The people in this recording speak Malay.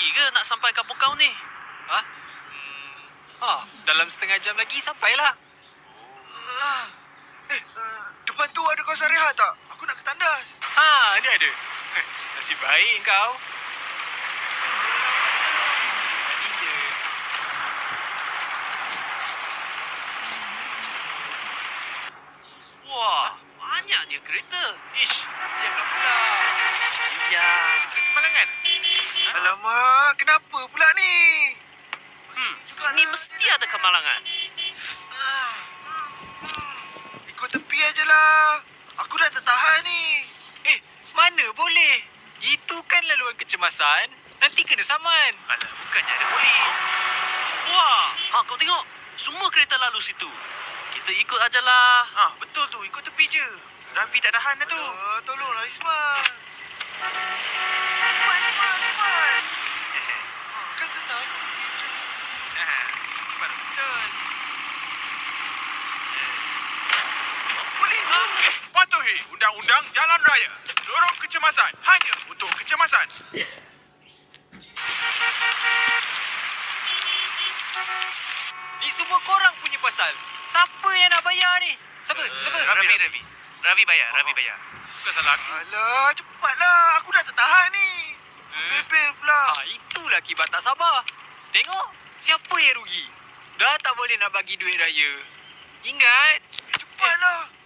lagi ke nak sampai kampung kau ni? Ha? Dalam setengah jam lagi sampailah. Depan tu ada kawasan rehat tak? Aku nak ke tandas. Ada. Nasib baik kau. Tadi je. Wah, banyaknya kereta. Ish, Jam dah pula. ya. Kereta Malangan. Alamak, kenapa pula ni? Ni mesti ada kemalangan. Ikut tepi aje lah. Aku dah tak tahan ni. Mana boleh? Itu kan laluan kecemasan. Nanti kena saman. Alah, bukannya ada polis. Wah, kau tengok. Semua kereta lalu situ. Kita ikut ajalah. Betul tu. Ikut tepi je. Rafi tak tahan dah tu. Tolonglah Isman. Cepat. Kan senang ikut tepi je. Baru betul. Polis! Patuhi Undang-Undang Jalan Raya. Lorong kecemasan hanya untuk kecemasan. Ni semua korang punya pasal. Siapa yang nak bayar ni? Siapa? Ravi bayar. Bukan salah aku. Alah, cepatlah. Aku dah tak tahan ni. Bebel pula. Itulah akibat tak sabar. Tengok, siapa yang rugi? Dah tak boleh nak bagi duit raya. Ingat, Cepatlah.